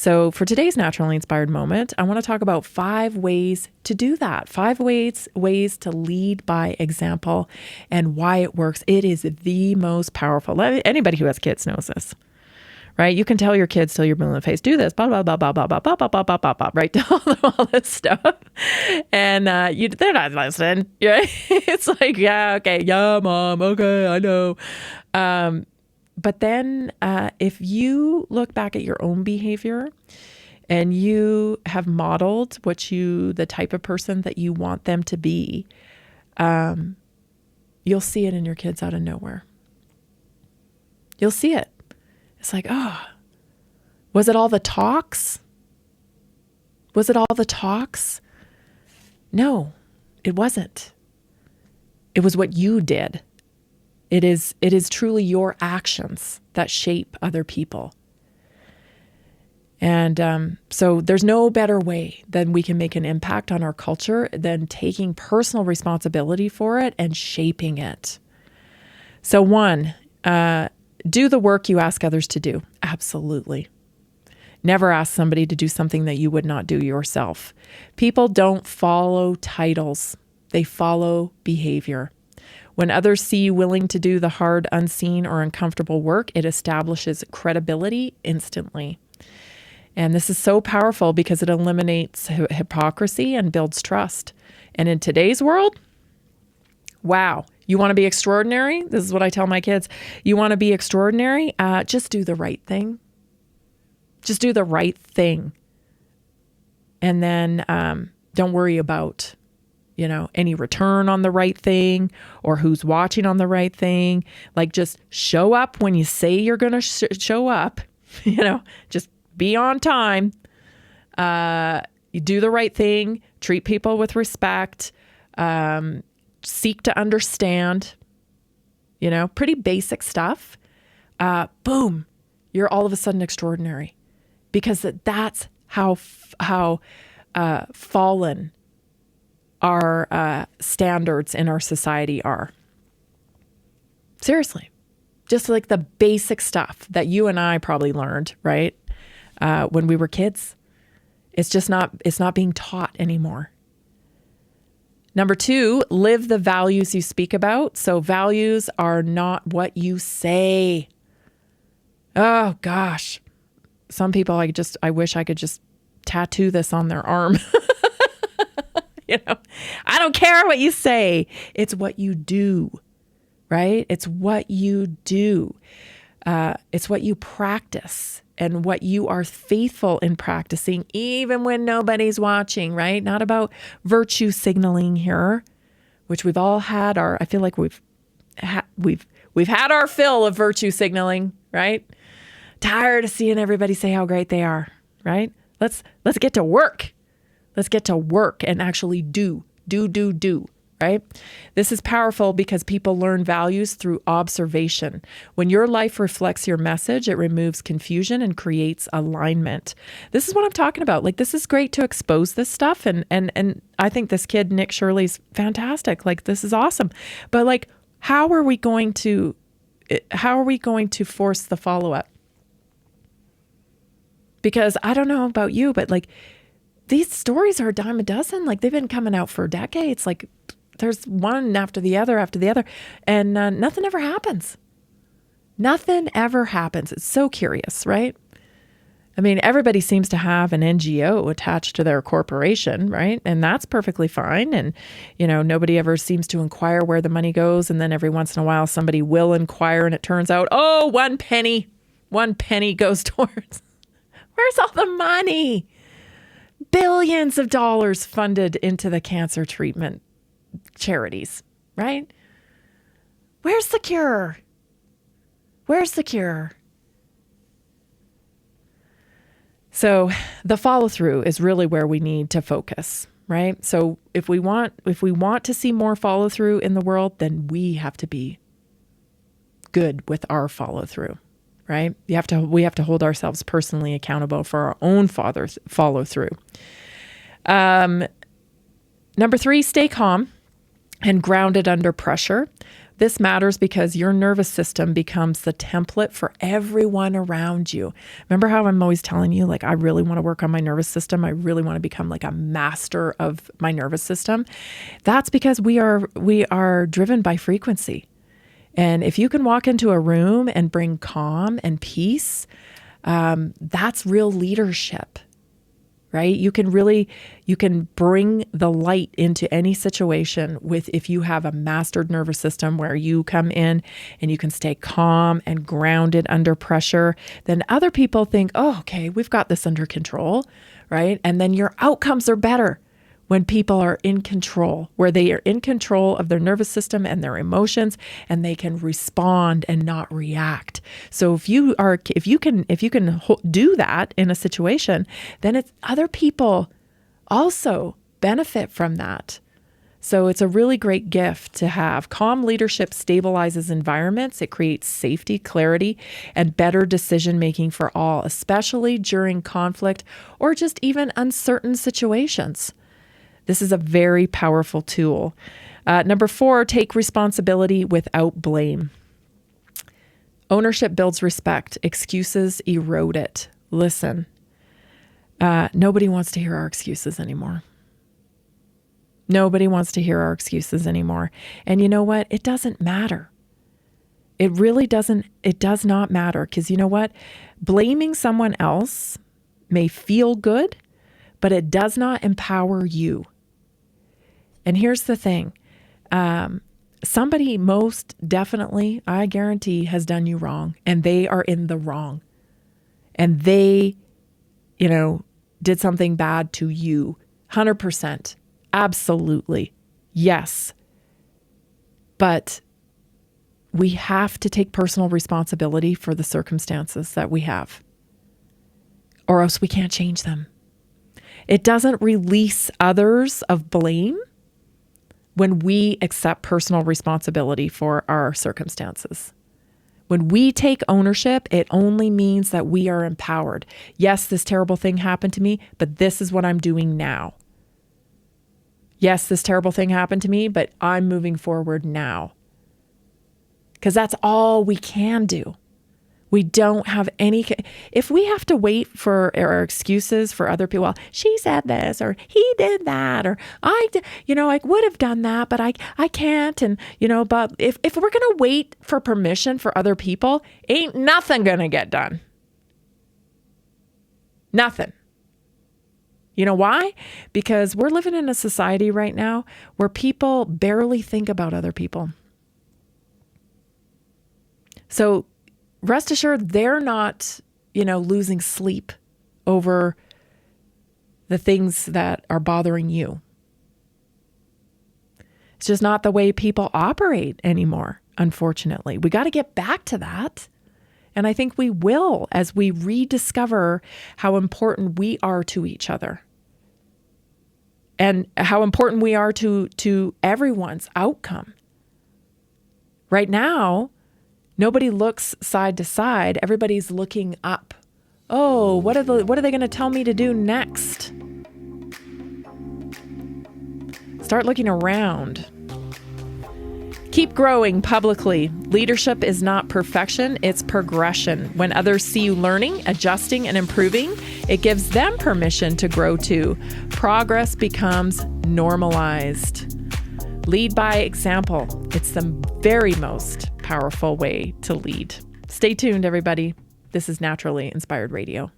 So for today's naturally inspired moment, I want to talk about 5 ways to do that. 5 ways to lead by example and why it works. It is the most powerful. Anybody who has kids knows this, right? You can tell your kids till you're blue in the face, do this, blah, blah, blah, blah, blah, blah, blah, blah, blah, blah, blah, blah, right? Tell them all this stuff. And they're not listening, right? It's like, yeah, okay, yeah, mom, okay, I know. But then if you look back at your own behavior and you have modeled the type of person that you want them to be, you'll see it in your kids out of nowhere. You'll see it. It's like, oh, was it all the talks? Was it all the talks? No, it wasn't. It was what you did. It is truly your actions that shape other people. And so there's no better way than we can make an impact on our culture than taking personal responsibility for it and shaping it. So 1, do the work you ask others to do. Absolutely. Never ask somebody to do something that you would not do yourself. People don't follow titles. They follow behavior. When others see you willing to do the hard, unseen, or uncomfortable work, it establishes credibility instantly. And this is so powerful because it eliminates hypocrisy and builds trust. And in today's world, wow, you want to be extraordinary? This is what I tell my kids. You want to be extraordinary? Just do the right thing. Just do the right thing. And then don't worry about any return on the right thing or who's watching on the right thing. Like, just show up when you say you're going to show up, just be on time. You do the right thing, treat people with respect, seek to understand, pretty basic stuff. Boom, you're all of a sudden extraordinary because that's how fallen our standards in our society are. Seriously, just like the basic stuff that you and I probably learned, right? When we were kids, it's not being taught anymore. Number 2, live the values you speak about. So values are not what you say. Oh gosh. Some people, I wish I could just tattoo this on their arm. I don't care what you say. It's what you do, right? It's what you do. It's what you practice and what you are faithful in practicing, even when nobody's watching, right? Not about virtue signaling here, which we've all had I feel like we've had our fill of virtue signaling, right? Tired of seeing everybody say how great they are, right? Let's get to work. Let's get to work and actually do, right? This is powerful because people learn values through observation. When your life reflects your message, it removes confusion and creates alignment. This is what I'm talking about. Like, this is great to expose this stuff. And I think this kid, Nick Shirley's fantastic. Like, this is awesome. But like, how are we going to force the follow-up? Because I don't know about you, but like, these stories are a dime a dozen. Like, they've been coming out for decades. Like, there's one after the other, and nothing ever happens. Nothing ever happens. It's so curious, right? I mean, everybody seems to have an NGO attached to their corporation, right? And that's perfectly fine. And, nobody ever seems to inquire where the money goes. And then every once in a while, somebody will inquire, and it turns out, oh, one penny goes towards, where's all the money? Billions of dollars funded into the cancer treatment charities, right? Where's the cure? Where's the cure? So the follow through is really where we need to focus, right? So if we want to see more follow through in the world, then we have to be good with our follow through, right? We have to hold ourselves personally accountable for our own follow through. Number 3, stay calm and grounded under pressure. This matters because your nervous system becomes the template for everyone around you. Remember how I'm always telling you, like, I really want to work on my nervous system. I really want to become like a master of my nervous system. That's because we are driven by frequency. And if you can walk into a room and bring calm and peace, that's real leadership. Right? You can bring the light into any situation if you have a mastered nervous system where you come in and you can stay calm and grounded under pressure. Then other people think, oh, okay, we've got this under control, right? And then your outcomes are better when people are in control, where they are in control of their nervous system and their emotions, and they can respond and not react. So if you can do that in a situation, then other people also benefit from that. So it's a really great gift to have. Calm leadership stabilizes environments. It creates safety, clarity, and better decision-making for all, especially during conflict or just even uncertain situations. This is a very powerful tool. Number 4, take responsibility without blame. Ownership builds respect. Excuses erode it. Listen, nobody wants to hear our excuses anymore. Nobody wants to hear our excuses anymore. And you know what? It doesn't matter. It really doesn't. It does not matter, because you know what? Blaming someone else may feel good, but it does not empower you. And here's the thing. Somebody most definitely, I guarantee, has done you wrong, and they are in the wrong. And they, did something bad to you. 100%. Absolutely. Yes. But we have to take personal responsibility for the circumstances that we have, or else we can't change them. It doesn't release others of blame when we accept personal responsibility for our circumstances. When we take ownership, it only means that we are empowered. Yes, this terrible thing happened to me, but this is what I'm doing now. Yes, this terrible thing happened to me, but I'm moving forward now. Because that's all we can do. We don't have any, if we have to wait for our excuses for other people, well, she said this, or he did that, or I would have done that, but I can't. And, but if we're going to wait for permission for other people, ain't nothing going to get done. Nothing. You know why? Because we're living in a society right now where people barely think about other people. So rest assured, they're not, losing sleep over the things that are bothering you. It's just not the way people operate anymore, unfortunately. We got to get back to that. And I think we will, as we rediscover how important we are to each other and how important we are to everyone's outcome. Right now, nobody looks side to side. Everybody's looking up. Oh, what are they going to tell me to do next? Start looking around. Keep growing publicly. Leadership is not perfection, it's progression. When others see you learning, adjusting, and improving, it gives them permission to grow too. Progress becomes normalized. Lead by example. It's the very most powerful way to lead. Stay tuned, everybody. This is Naturally Inspired Radio.